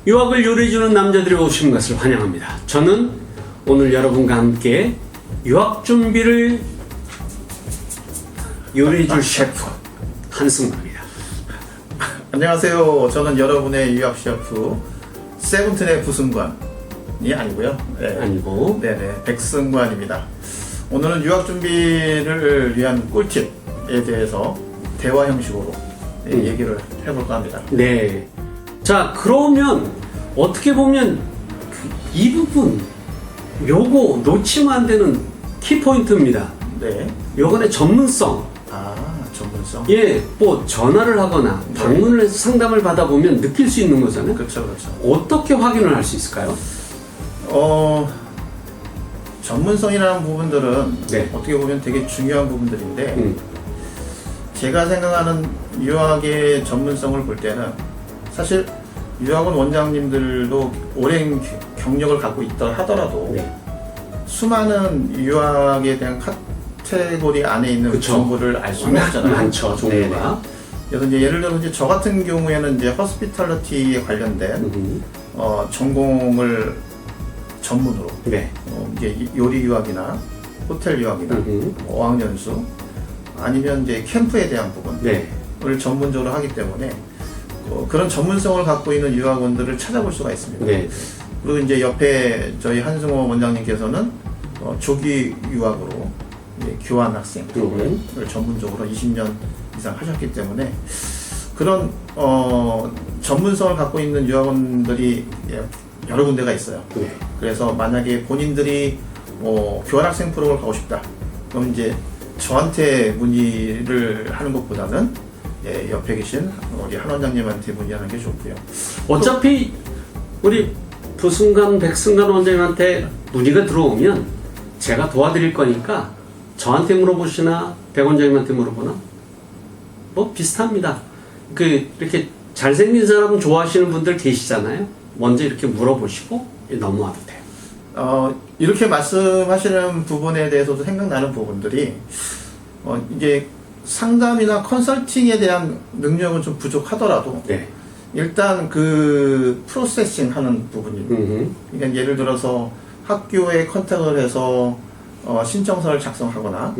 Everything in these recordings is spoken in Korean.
유학을 요리해주는 남자들이 오신 것을 환영합니다. 저는 오늘 여러분과 함께 유학 준비를 요리해줄 셰프 한승관입니다. 안녕하세요. 저는 여러분의 유학 셰프 세븐틴의 부승관이 아니고요. 네. 아니고 네네, 백승관입니다. 오늘은 유학 준비를 위한 꿀팁에 대해서 대화 형식으로 얘기를 해볼까 합니다. 네. 자, 그러면 어떻게 보면 이 부분 요거 놓치면 안 되는 키포인트입니다. 네. 요번에 전문성. 전문성. 예, 뭐 전화를 하거나 방문을 해서 상담을 받아보면 느낄 수 있는 거잖아요. 그렇죠, 그렇죠. 어떻게 확인을 할 수 있을까요? 전문성이라는 부분들은 네. 어떻게 보면 되게 중요한 부분들인데 제가 생각하는 유학의 전문성을 볼 때는 사실 유학원 원장님들도 오랜 경력을 갖고 있다 하더라도 네. 수많은 유학에 대한 카테고리 안에 있는 그쵸. 정보를 알 수는 없잖아요. 많죠, 종류가. 그래서 이제 예를 들어 이제 저 같은 경우에는 이제 허스피탈리티에 관련된 전공을 전문으로 네. 이제 요리 유학이나 호텔 유학이나 어학연수 아니면 이제 캠프에 대한 부분을 네. 전문적으로 하기 때문에 그런 전문성을 갖고 있는 유학원들을 찾아볼 수가 있습니다. 네. 그리고 이제 옆에 저희 한승호 원장님께서는 조기 유학으로 이제 교환 학생 프로그램을 전문적으로 20년 이상 하셨기 때문에 그런 전문성을 갖고 있는 유학원들이 여러 군데가 있어요. 네. 그래서 만약에 본인들이 교환학생 프로그램을 가고 싶다. 그럼 이제 저한테 문의를 하는 것보다는 옆에 계신 우리 한 원장님한테 문의하는 게 좋고요. 어차피 우리 부승관, 백승관 원장님한테 문의가 들어오면 제가 도와드릴 거니까 저한테 물어보시나 백 원장님한테 물어보나 뭐 비슷합니다. 이렇게 잘생긴 사람 좋아하시는 분들 계시잖아요. 먼저 이렇게 물어보시고 넘어와도 돼요. 이렇게 말씀하시는 부분에 대해서도 생각나는 부분들이 이제 상담이나 컨설팅에 대한 능력은 좀 부족하더라도 네. 일단 그 프로세싱 하는 부분이 그러니까 예를 들어서 학교에 컨택을 해서 신청서를 작성하거나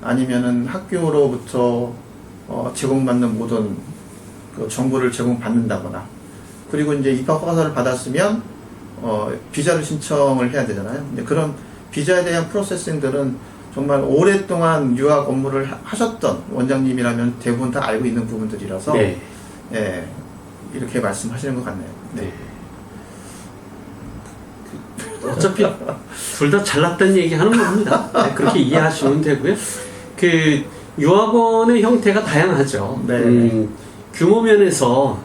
아니면은 학교로부터 제공받는 모든 그 정보를 제공받는다거나 그리고 이제 입학허가서를 받았으면 비자를 신청을 해야 되잖아요. 그런 비자에 대한 프로세싱들은 정말 오랫동안 유학 업무를 하셨던 원장님이라면 대부분 다 알고 있는 부분들이라서 네. 예, 이렇게 말씀하시는 것 같네요. 네. 어차피 둘 다 잘났다는 얘기 하는 겁니다. 네, 그렇게 이해하시면 되고요. 유학원의 형태가 다양하죠. 네. 규모 면에서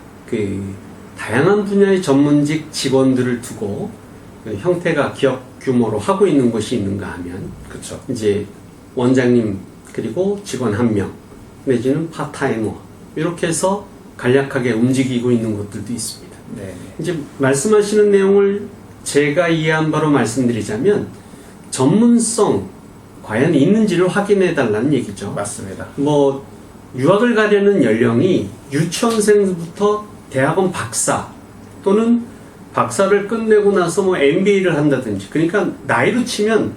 다양한 분야의 전문직 직원들을 두고 형태가 기업 규모로 하고 있는 곳이 있는가 하면 그렇죠. 이제 원장님 그리고 직원 한 명 내지는 파타이머 이렇게 해서 간략하게 움직이고 있는 곳들도 있습니다. 네. 이제 말씀하시는 내용을 제가 이해한 바로 말씀드리자면 전문성 과연 있는지를 확인해 달라는 얘기죠. 맞습니다. 뭐 유학을 가려는 연령이 유치원생부터 대학원 박사 또는 박사를 끝내고 나서 뭐 MBA를 한다든지 그러니까 나이로 치면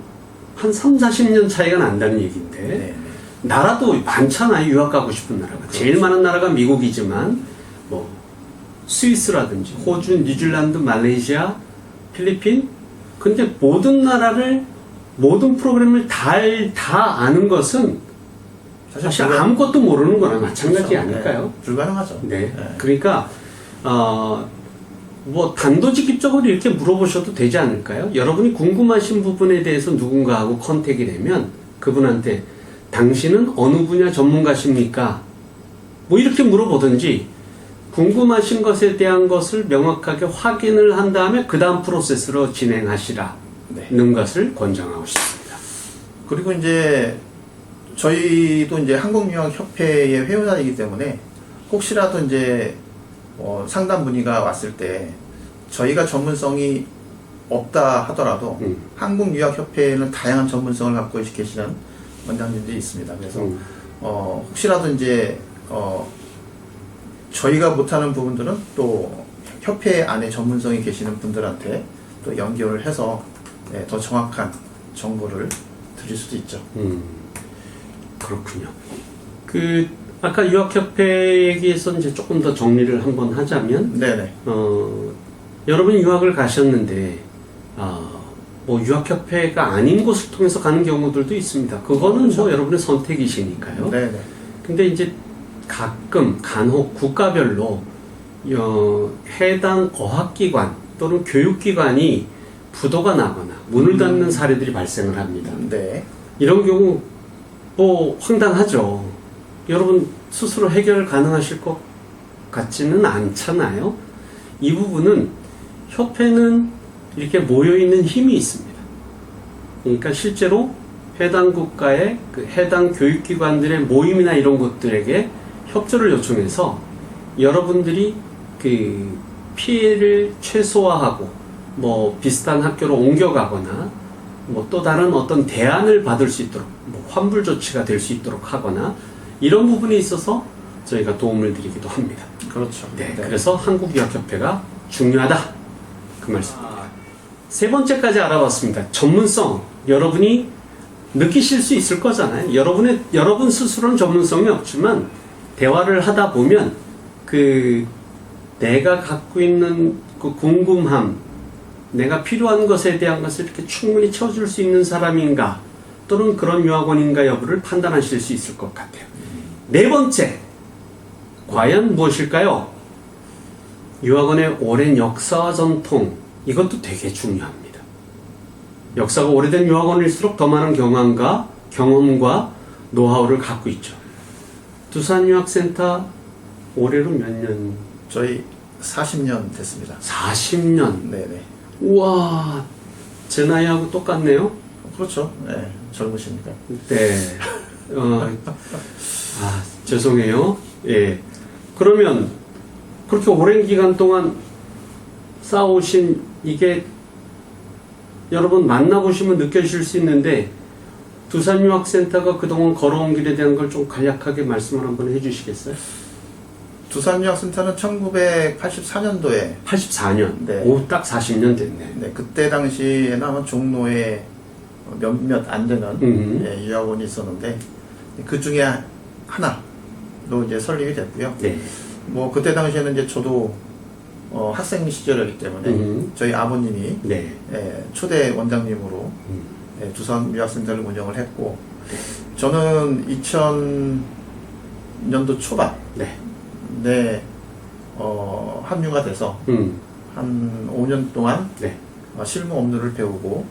한 3, 40년 차이가 난다는 얘기인데 네. 나라도 많잖아요. 유학 가고 싶은 나라가. 그렇죠. 제일 많은 나라가 미국이지만 뭐 스위스라든지 호주, 뉴질랜드, 말레이시아, 필리핀 근데 모든 나라를 모든 프로그램을 다 아는 것은 사실 아무것도 모르는 거나 마찬가지 그렇죠. 아닐까요? 네. 불가능하죠. 네. 네. 그러니까 뭐 단도직입적으로 이렇게 물어보셔도 되지 않을까요? 여러분이 궁금하신 부분에 대해서 누군가하고 컨택이 되면 그분한테 당신은 어느 분야 전문가십니까? 뭐 이렇게 물어보든지 궁금하신 것에 대한 것을 명확하게 확인을 한 다음에 그 다음 프로세스로 진행하시라는 것을 권장하고 싶습니다. 그리고 이제 저희도 이제 한국유학협회의 회원이기 때문에 혹시라도 이제 상담 문의가 왔을 때 저희가 전문성이 없다 하더라도 한국유학협회에는 다양한 전문성을 갖고 계시는 원장님들이 있습니다. 그래서 혹시라도 이제 저희가 못하는 부분들은 또 협회 안에 전문성이 계시는 분들한테 또 연결을 해서 더 정확한 정보를 드릴 수도 있죠. 그렇군요. 아까 유학협회 얘기에서 이제 조금 더 정리를 한번 하자면, 네네. 여러분이 유학을 가셨는데, 뭐 유학협회가 아닌 곳을 통해서 가는 경우들도 있습니다. 그거는 그렇죠. 뭐 여러분의 선택이시니까요. 네네. 근데 이제 가끔 간혹 국가별로 해당 어학기관 또는 교육기관이 부도가 나거나 문을 닫는 사례들이 발생을 합니다. 네. 이런 경우 뭐 황당하죠. 여러분 스스로 해결 가능하실 것 같지는 않잖아요. 이 부분은 협회는 이렇게 모여있는 힘이 있습니다. 그러니까 실제로 해당 국가의 해당 교육기관들의 모임이나 이런 것들에게 협조를 요청해서 여러분들이 피해를 최소화하고 뭐 비슷한 학교로 옮겨가거나 뭐 또 다른 어떤 대안을 받을 수 있도록 뭐 환불 조치가 될 수 있도록 하거나 이런 부분에 있어서 저희가 도움을 드리기도 합니다. 그렇죠. 네, 그래서 한국유학협회가 중요하다 그 말씀입니다. 세 번째까지 알아봤습니다. 전문성. 여러분이 느끼실 수 있을 거잖아요. 여러분 스스로는 전문성이 없지만 대화를 하다 보면 내가 갖고 있는 그 궁금함, 내가 필요한 것에 대한 것을 이렇게 충분히 채워줄 수 있는 사람인가 또는 그런 유학원인가 여부를 판단하실 수 있을 것 같아요. 네 번째, 과연 무엇일까요? 유학원의 오랜 역사와 전통, 이것도 되게 중요합니다. 역사가 오래된 유학원일수록 더 많은 경험과 노하우를 갖고 있죠. 두산유학센터 올해로 몇 년? 저희 40년 됐습니다. 40년. 네네. 우와, 제 나이하고 똑같네요. 그렇죠. 네, 젊으시니까. 네. 죄송해요. 예. 그러면 그렇게 오랜 기간 동안 쌓아오신 이게 여러분 만나보시면 느껴질 수 있는데 두산유학센터가 그동안 걸어온 길에 대한 걸 좀 간략하게 말씀을 한번 해주시겠어요? 두산유학센터는 1984년도에 84년. 네. 오, 딱 40년 됐네. 네, 그때 당시에는 아마 종로에 몇몇 안 되는 유학원이 있었는데 그 중에 하나로 이제 설립이 됐고요. 네. 뭐 그때 당시에는 이제 저도 학생 시절이기 때문에 저희 아버님이 네. 초대 원장님으로 두산유학센터를 운영을 했고 저는 2000년도 초반 네. 합류가 돼서 한 5년 동안 네. 실무 업무를 배우고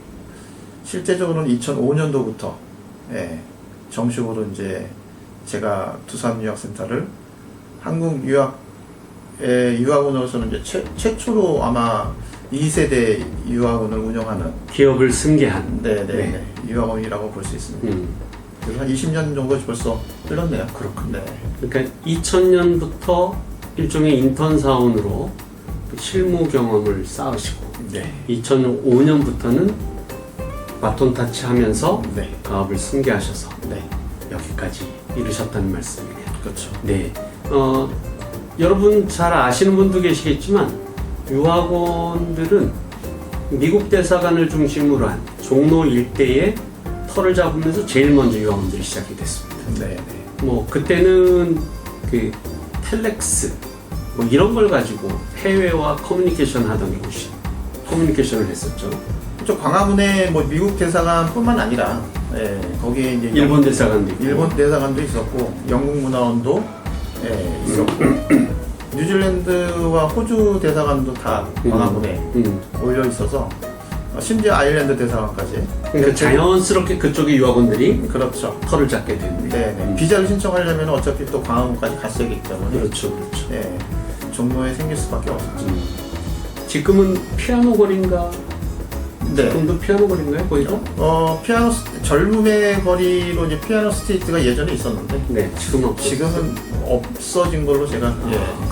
실제적으로는 2005년도부터 정식으로 이제 제가 두산유학센터를 한국 유학원으로서는 이제 최초로 아마 2세대 유학원을 운영하는 기업을 승계한. 네. 유학원이라고 볼 수 있습니다. 그래서 한 20년 정도 벌써 흘렀네요. 그렇군요. 그러니까 2000년부터 일종의 인턴 사원으로 실무 경험을 쌓으시고 2005년부터는 바톤 타치하면서 가업을 승계하셔서 여기까지 이르셨다는 말씀이네요. 그렇죠. 네. 여러분 잘 아시는 분도 계시겠지만 유학원들은 미국 대사관을 중심으로 한 종로 일대에 터를 잡으면서 제일 먼저 유학원들이 시작이 됐습니다. 네. 뭐 그때는 텔렉스 뭐 이런 걸 가지고 해외와 커뮤니케이션 하던 곳이 커뮤니케이션을 했었죠. 그렇죠. 광화문에 뭐 미국 대사관뿐만 아니라 거기에 이제 일본 대사관도 있고 일본 대사관도 있었고 영국 문화원도 있었고 뉴질랜드와 호주 대사관도 다 광화문에 올려 있어서 심지어 아일랜드 대사관까지. 그러니까 자연스럽게 그쪽의 유학원들이 그렇죠. 터를 잡게 됐네요. 네. 비자를 신청하려면 어차피 또 광화문까지 갔어야 하기 때문에. 그렇죠. 종로에 생길 수밖에 없었죠. 지금은 피아노 거리인가? 네. 지금도 피아노 거리인가요? 거기가? 젊음의 거리로 이제 피아노 스트리트가 예전에 있었는데. 네. 지금은 없어진 걸로 제가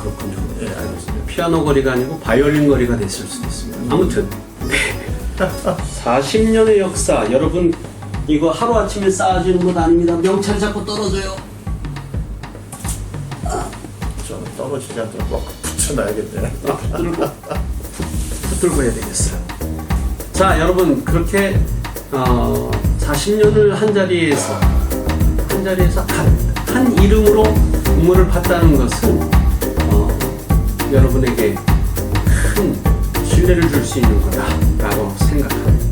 그렇군요. 알고 있습니다. 피아노 거리가 아니고 바이올린 거리가 됐을 수도 있습니다. 아무튼 40년의 역사 여러분 이거 하루아침에 쌓아지는 것 아닙니다. 명찰 잡고 떨어져요. 저는 떨어지지 않도록 꽉 붙여. 붙여놔야겠네. 붙들고 해야 되겠어요. 자, 여러분, 그렇게 40년을 한 자리에서 한 이름으로 공물을 봤다는 것은 여러분에게 큰 신뢰를 줄 수 있는 거다라고 생각합니다.